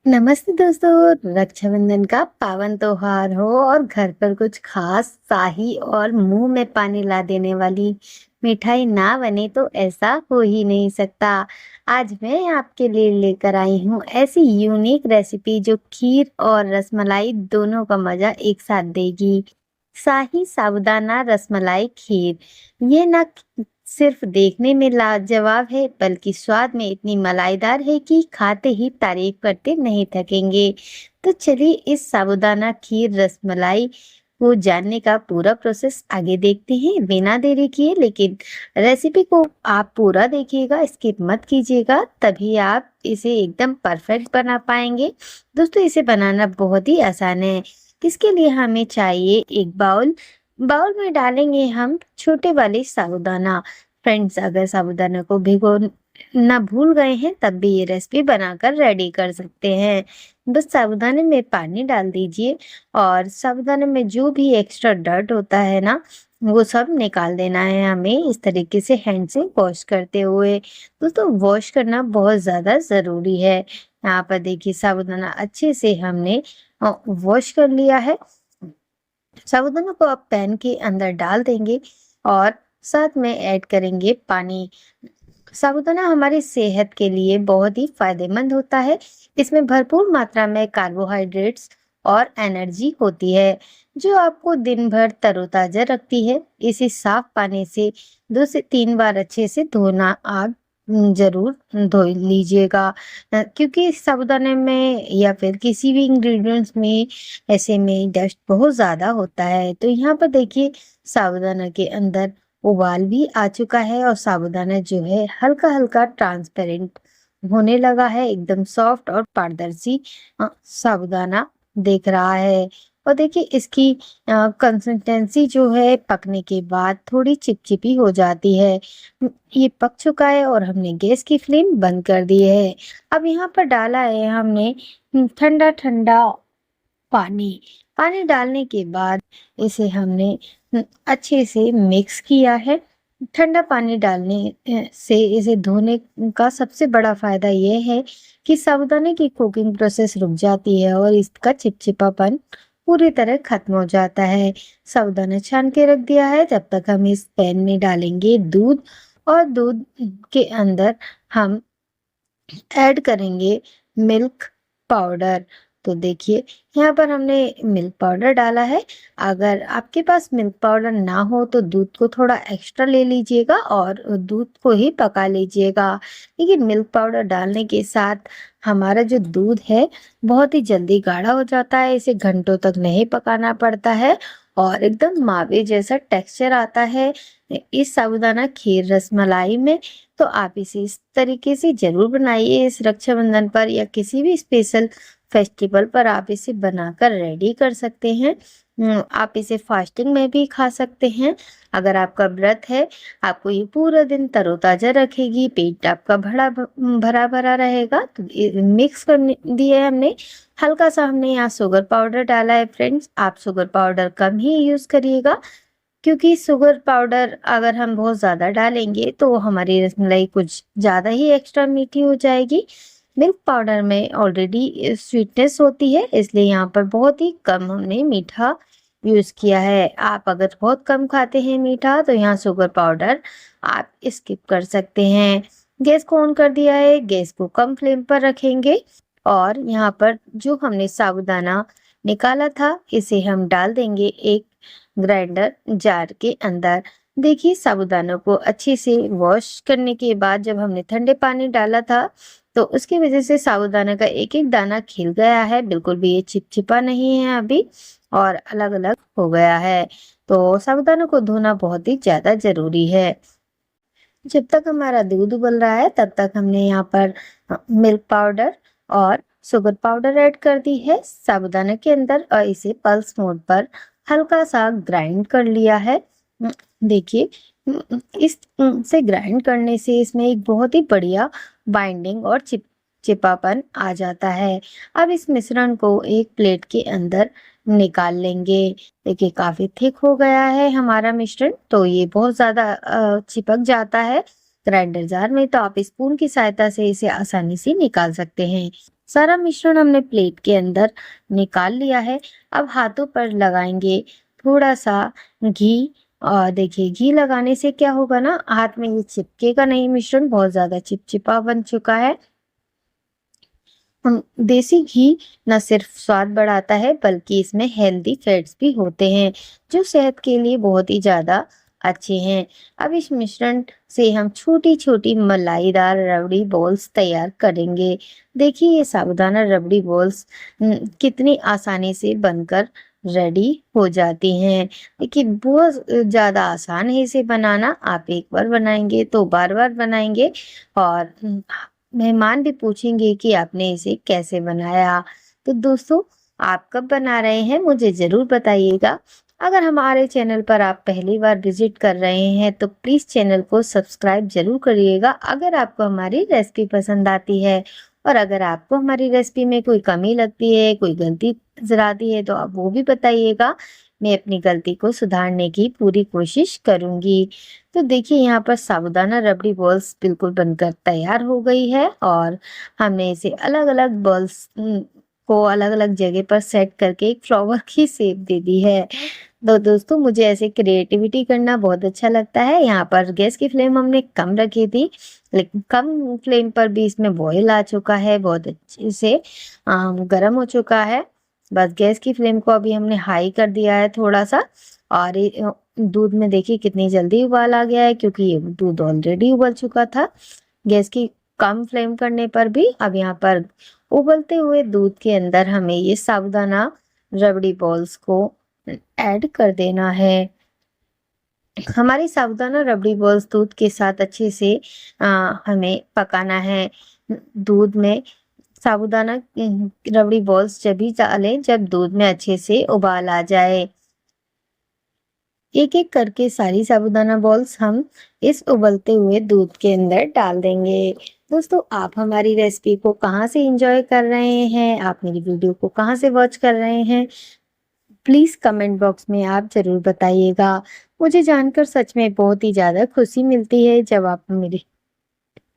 नमस्ते दोस्तों। रक्षाबंधन का पावन त्योहार हो और घर पर कुछ खास शाही और मुंह में पानी ला देने वाली मिठाई ना बने तो ऐसा हो ही नहीं सकता। आज मैं आपके लिए लेकर आई हूँ ऐसी यूनिक रेसिपी जो खीर और रसमलाई दोनों का मजा एक साथ देगी। शाही साबूदाना रसमलाई खीर, ये ना सिर्फ देखने में लाजवाब है बल्कि स्वाद में इतनी मलाईदार है कि खाते ही तारीफ करते नहीं थकेंगे। तो चलिए इस साबूदाना खीर रसमलाई को जानने का पूरा प्रोसेस आगे देखते हैं बिना देरी किए। लेकिन रेसिपी को आप पूरा देखिएगा, स्किप मत कीजिएगा, तभी आप इसे एकदम परफेक्ट बना पाएंगे। दोस्तों इसे बनाना बहुत ही आसान है। इसके लिए हमें चाहिए एक बाउल। बाउल में डालेंगे हम छोटे वाले साबूदाना। फ्रेंड्स, अगर साबूदाना को भिगो ना भूल गए हैं तब भी ये रेसिपी बनाकर रेडी कर सकते हैं। बस साबूदाने में पानी डाल दीजिए और साबूदाने में जो भी एक्स्ट्रा डर्ट होता है ना, वो सब निकाल देना है हमें इस तरीके से हैंड से वॉश करते हुए। दोस्तों वॉश करना बहुत ज्यादा जरूरी है। यहाँ पर देखिए साबूदाना अच्छे से हमने वॉश कर लिया है। साबूदाना को आप पैन के अंदर डाल देंगे और साथ में ऐड करेंगे पानी। साबूदाना हमारी सेहत के लिए बहुत ही फायदेमंद होता है। इसमें भरपूर मात्रा में कार्बोहाइड्रेट्स और एनर्जी होती है जो आपको दिन भर तरोताजा रखती है। इसे साफ पानी से 2 से 3 बार अच्छे से धोना आप जरूर धो लीजिएगा। क्योंकि साबूदाने में या फिर किसी भी इंग्रेडिएंट्स में ऐसे में डस्ट बहुत ज्यादा होता है। तो यहाँ पर देखिए साबूदाना के अंदर उबाल भी आ चुका है और साबूदाना जो है हल्का हल्का ट्रांसपेरेंट होने लगा है, एकदम सॉफ्ट और पारदर्शी साबूदाना देख रहा है। और देखिए इसकी कंसिस्टेंसी जो है पकने के बाद थोड़ी चिपचिपी हो जाती है। ये पक चुका है और हमने गैस की फ्लेम बंद कर दी है। अब यहाँ पर डाला है हमने ठंडा ठंडा पानी। पानी डालने के बाद इसे हमने अच्छे से मिक्स किया है। ठंडा पानी डालने से इसे धोने का सबसे बड़ा फायदा यह है कि साबूदाने की कुकिंग प्रोसेस रुक जाती है और इसका चिपचिपापन पूरी तरह खत्म हो जाता है। साबूदाना छान के रख दिया है। जब तक हम इस पैन में डालेंगे दूध और दूध के अंदर हम ऐड करेंगे मिल्क पाउडर। तो देखिए यहाँ पर हमने मिल्क पाउडर डाला है। अगर आपके पास मिल्क पाउडर ना हो तो दूध को थोड़ा एक्स्ट्रा ले लीजिएगा और दूध को ही पका लीजिएगा। लेकिन मिल्क पाउडर डालने के साथ हमारा जो दूध है बहुत ही जल्दी गाढ़ा हो जाता है। इसे घंटों तक नहीं पकाना पड़ता है और एकदम मावे जैसा टेक्सचर आता है इस साबूदाना खीर रसमलाई में। तो आप इसे इस तरीके से जरूर बनाइए। इस रक्षाबंधन पर या किसी भी स्पेशल फेस्टिवल पर आप इसे बनाकर रेडी कर सकते हैं। आप इसे फास्टिंग में भी खा सकते हैं। अगर आपका व्रत है, आपको ये पूरा दिन तरोताजा रखेगी, पेट आपका भरा भरा रहेगा। तो मिक्स कर दिए हमने। हल्का सा हमने यहाँ शुगर पाउडर डाला है। फ्रेंड्स, आप शुगर पाउडर कम ही यूज करिएगा क्योंकि शुगर पाउडर अगर हम बहुत ज्यादा डालेंगे तो हमारी रसमलाई कुछ ज्यादा ही एक्स्ट्रा मीठी हो जाएगी। मिल्क पाउडर में ऑलरेडी स्वीटनेस होती है, इसलिए यहाँ पर बहुत ही कम हमने मीठा यूज किया है। आप अगर बहुत कम खाते हैं मीठा तो यहाँ शुगर पाउडर आप स्किप कर सकते हैं। गैस को ऑन कर दिया है। गैस को कम फ्लेम पर रखेंगे और यहाँ पर जो हमने साबूदाना निकाला था इसे हम डाल देंगे एक ग्राइंडर जार के अंदर। देखिए साबूदाना को अच्छे से वॉश करने के बाद जब हमने ठंडे पानी डाला था तो उसकी वजह से साबूदाना का एक एक दाना खिल गया है। बिल्कुल भी ये चिपचिपा नहीं है अभी और अलग अलग हो गया है। तो साबूदाना को धोना बहुत ही ज्यादा जरूरी है। जब तक हमारा दूध उबल रहा है तब तक हमने यहाँ पर मिल्क पाउडर और शुगर पाउडर ऐड कर दी है साबूदाना के अंदर और इसे पल्स मोड पर हल्का सा ग्राइंड कर लिया है। देखिए इस से ग्राइंड करने से इसमें एक बहुत ही बढ़िया बाइंडिंग और चिपापन आ जाता है। अब इस मिश्रण को एक प्लेट के अंदर निकाल लेंगे। देखिए काफी थिक हो गया है हमारा मिश्रण, तो ये बहुत ज्यादा चिपक जाता है ग्राइंडर जार में। तो आप स्पून की सहायता से इसे आसानी से निकाल सकते हैं। सारा मिश्रण हमने प्लेट के अंदर निकाल लिया है। अब हाथों पर लगाएंगे थोड़ा सा घी। और देखिए घी लगाने से क्या होगा ना, हाथ में ये चिपकेगा नहीं, मिश्रण बहुत ज्यादा चिपचिपा बन चुका है। देसी घी न सिर्फ स्वाद बढ़ाता है बल्कि इसमें हेल्दी फैट्स भी होते हैं जो सेहत के लिए बहुत ही ज्यादा अच्छे हैं। अब इस मिश्रण से हम छोटी छोटी मलाईदार रबड़ी बॉल्स तैयार करेंगे। देखिए ये साबूदाना रबड़ी बॉल्स कितनी आसानी से बनकर रेडी हो जाती हैं। देखिए बहुत ज्यादा आसान है इसे बनाना। आप एक बार बनाएंगे तो बार बार बनाएंगे। और मेहमान भी पूछेंगे कि आपने इसे कैसे बनाया। तो दोस्तों, आप कब बना रहे हैं मुझे जरूर बताइएगा। अगर हमारे चैनल पर आप पहली बार विजिट कर रहे हैं तो प्लीज चैनल को सब्सक्राइब जरूर करिएगा अगर आपको हमारी रेसिपी पसंद आती है। और अगर आपको हमारी रेसिपी में कोई कमी लगती है, कोई गलती नजर आती है तो आप वो भी बताइएगा। मैं अपनी गलती को सुधारने की पूरी कोशिश करूंगी। तो देखिए यहाँ पर साबूदाना रबड़ी बॉल्स बिल्कुल बनकर तैयार हो गई है। और हमने इसे अलग अलग बॉल्स को अलग अलग जगह पर सेट करके एक फ्लावर की शेप दे दी है। तो दोस्तों, मुझे ऐसे क्रिएटिविटी करना बहुत अच्छा लगता है। यहाँ पर गैस की फ्लेम हमने कम रखी थी, लेकिन कम फ्लेम पर भी इसमें बॉयल आ चुका है, बहुत अच्छे से गर्म हो चुका है। बस गैस की फ्लेम को अभी हमने हाई कर दिया है थोड़ा सा। और दूध में देखिए कितनी जल्दी उबाल आ गया है, क्योंकि ये दूध ऑलरेडी उबल चुका था गैस की कम फ्लेम करने पर भी। अब यहाँ पर उबलते हुए दूध के अंदर हमें ये साबूदाना रबड़ी बॉल्स को ऐड कर देना है। हमारी साबूदाना रबड़ी बॉल्स दूध के साथ अच्छे से हमें पकाना है। दूध में साबूदाना रबड़ी बॉल्स जब भी डालें जब दूध में अच्छे से उबाल आ जाए। एक एक करके सारी साबूदाना बॉल्स हम इस उबलते हुए दूध के अंदर डाल देंगे। दोस्तों, आप हमारी रेसिपी को कहाँ से एंजॉय कर रहे हैं, आप मेरी वीडियो को कहाँ से वॉच कर रहे हैं, प्लीज कमेंट बॉक्स में आप जरूर बताइएगा। मुझे जानकर सच में बहुत ही ज्यादा खुशी मिलती है जब आप मेरे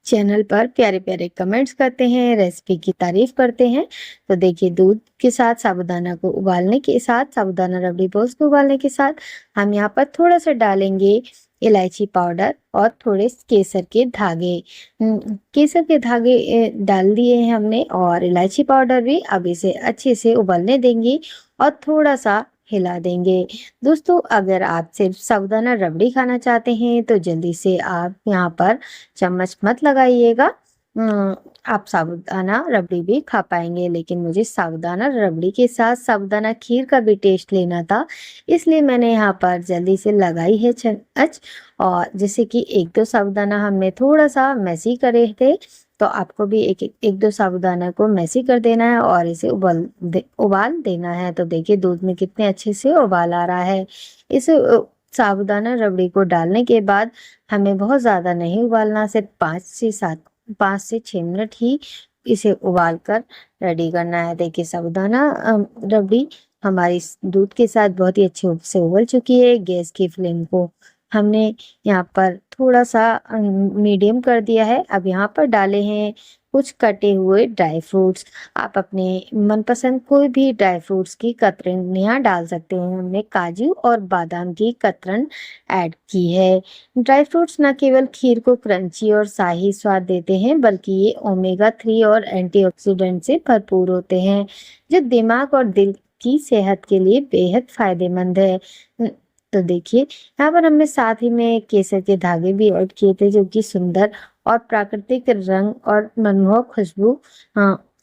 चैनल पर प्यारे प्यारे कमेंट्स करते हैं, रेसिपी की तारीफ करते हैं। तो देखिए दूध के साथ साबूदाना को उबालने के साथ, साबूदाना रबड़ी बॉल्स को उबालने के साथ हम यहाँ पर थोड़ा सा डालेंगे इलायची पाउडर और थोड़े केसर के धागे। केसर के धागे डाल दिए हैं हमने और इलायची पाउडर भी। अब इसे अच्छे से उबलने देंगे और थोड़ा सा हिला देंगे। दोस्तों, अगर आप सिर्फ साबूदाना रबड़ी खाना चाहते हैं तो जल्दी से आप यहाँ पर चम्मच मत लगाइएगा। आप साबूदाना रबड़ी भी खा पाएंगे, लेकिन मुझे साबूदाना रबड़ी के साथ साबूदाना खीर का भी टेस्ट लेना था, इसलिए मैंने यहाँ पर जल्दी से लगाई है चम्मच। और जैसे कि एक दो साबूदाना हमने थोड़ा सा मैसी करे थे, तो आपको भी एक दो साबूदाना को मैसी कर देना है और इसे उबाल देना है। तो देखिए दूध में कितने अच्छे से उबाल आ रहा है। इसे साबूदाना रबड़ी को डालने के बाद हमें बहुत ज्यादा नहीं उबालना, सिर्फ 5 से 6 मिनट ही इसे उबाल कर रेडी करना है। देखिए साबूदाना रबड़ी हमारी दूध के साथ बहुत ही अच्छे से उबल चुकी है। गैस की फ्लेम को हमने यहाँ पर थोड़ा सा मीडियम कर दिया है। अब यहाँ पर डाले हैं कुछ कटे हुए ड्राई फ्रूट्स। आप अपने मनपसंद कोई भी ड्राई फ्रूट्स की कतरन यहाँ डाल सकते हैं। हमने काजू और बादाम की कतरन ऐड की है। ड्राई फ्रूट्स न केवल खीर को क्रंची और शाही स्वाद देते हैं, बल्कि ये ओमेगा 3 और एंटीऑक्सीडेंट से भरपूर होते हैं, जो दिमाग और दिल की सेहत के लिए बेहद फायदेमंद है। तो देखिए यहाँ पर हमने साथ ही में केसर के धागे भी ऐड किए थे, जो कि सुंदर और प्राकृतिक रंग और मनमोहक खुशबू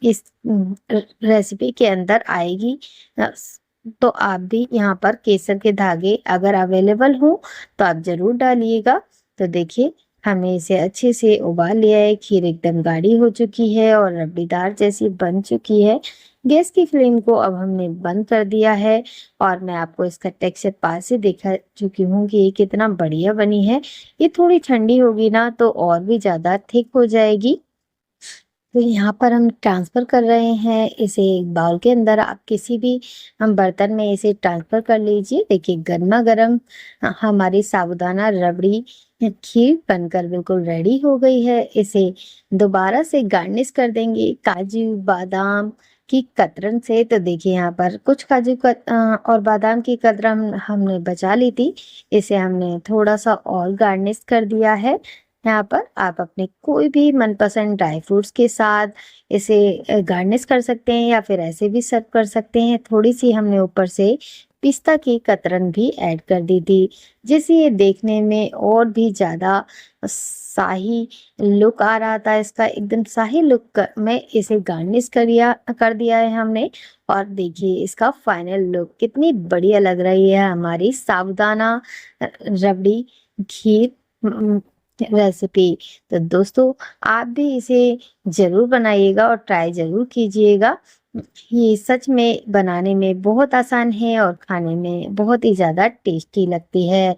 इस रेसिपी के अंदर आएगी। तो आप भी यहाँ पर केसर के धागे अगर अवेलेबल हो तो आप जरूर डालिएगा। तो देखिए हमने इसे अच्छे से उबाल लिया है। खीर एकदम गाढ़ी हो चुकी है और रबड़ीदार जैसी बन चुकी है। गैस की फ्लेम को अब हमने बंद कर दिया है और मैं आपको इसका टेक्सचर पास से दिखा चुकी हूँ कि ये कितना बढ़िया बनी है। ये थोड़ी ठंडी होगी ना तो और भी ज्यादा थिक हो जाएगी। तो यहाँ पर हम ट्रांसफर कर रहे हैं इसे एक बाउल के अंदर। आप किसी भी हम बर्तन में इसे ट्रांसफर कर लीजिए। देखिए गर्मा गर्म हमारी साबूदाना रबड़ी खीर बनकर बिल्कुल रेडी हो गई है। इसे दोबारा से गार्निश कर देंगे काजू बादाम की कतरन से। तो देखिए यहाँ पर कुछ और बादाम की कतरन हमने बचा ली थी, इसे हमने थोड़ा सा और गार्निश कर दिया है। यहाँ पर आप अपने कोई भी मनपसंद ड्राई फ्रूट्स के साथ इसे गार्निश कर सकते हैं या फिर ऐसे भी सर्व कर सकते हैं। थोड़ी सी हमने ऊपर से पिस्ता की कतरन भी ऐड कर दी थी, जिससे ये देखने में और भी ज्यादा शाही लुक आ रहा था। इसका एकदम शाही लुक में इसे गार्निश कर दिया है हमने। और देखिए इसका फाइनल लुक कितनी बढ़िया लग रही है हमारी साबूदाना रबड़ी खीर रेसिपी। तो दोस्तों आप भी इसे जरूर बनाइएगा और ट्राई जरूर कीजिएगा। ये सच में बनाने में बहुत आसान है और खाने में बहुत ही ज्यादा टेस्टी लगती है।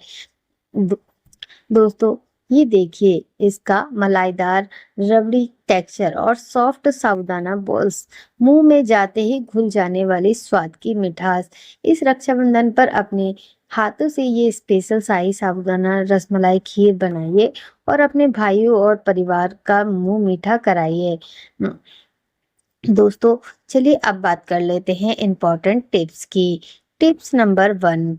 दो, दोस्तों ये देखिए इसका मलाईदार रबड़ी टेक्सचर और सॉफ्ट साबूदाना बॉल्स, मुंह में जाते ही घुल जाने वाली स्वाद की मिठास। इस रक्षाबंधन पर अपने हाथों से ये स्पेशल शाही साबूदाना रसमलाई खीर बनाइए और अपने भाइयों और परिवार का मुंह मीठा कराइए। दोस्तों चलिए अब बात कर लेते हैं इम्पोर्टेंट टिप्स की। टिप्स नंबर 1,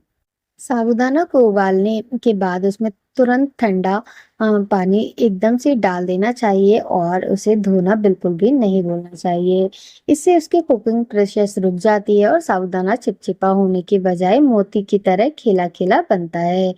साबूदाना को उबालने के बाद उसमें तुरंत ठंडा पानी एकदम से डाल देना चाहिए और उसे धोना बिल्कुल भी नहीं धोना चाहिए। इससे उसकी कुकिंग प्रोसेस रुक जाती है और साबूदाना चिपचिपा होने के बजाय मोती की तरह खिला खिला बनता है।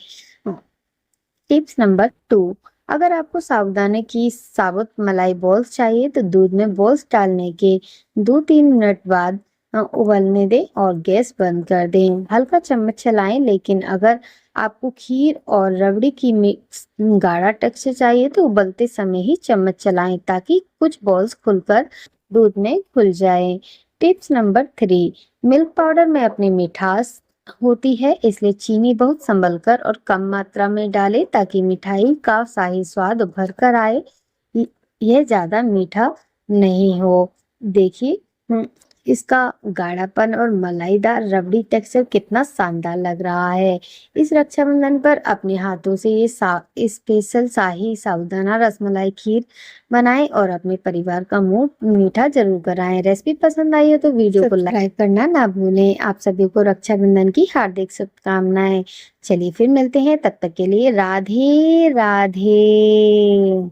टिप्स नंबर 2, अगर आपको साबूदाने की साबुत मलाई बॉल्स चाहिए तो दूध में बॉल्स डालने के 2-3 मिनट बाद उबलने दें और गैस बंद कर दें। हल्का चम्मच चलाएं, लेकिन अगर आपको खीर और रबड़ी की मिक्स गाढ़ा टेक्सचर चाहिए तो उबलते समय ही चम्मच चलाएं ताकि कुछ बॉल्स खुलकर दूध में घुल जाएं। टिप्स नंबर 3, मिल्क पाउडर में अपनी मिठास होती है, इसलिए चीनी बहुत संभल कर और कम मात्रा में डालें ताकि मिठाई का शाही स्वाद उभर कर आए। यह ज्यादा मीठा नहीं हो। देखिए इसका गाढ़ापन और मलाईदार रबड़ी टेक्सचर कितना शानदार लग रहा है। इस रक्षाबंधन पर अपने हाथों से ये स्पेशल शाही साबूदाना रसमलाई खीर बनाएं और अपने परिवार का मुंह मीठा जरूर कराएं। रेसिपी पसंद आई हो तो वीडियो को लाइक करना ना भूलें। आप सभी को रक्षाबंधन की हार्दिक शुभकामनाएं। चलिए फिर मिलते हैं, तब तक के लिए राधे राधे।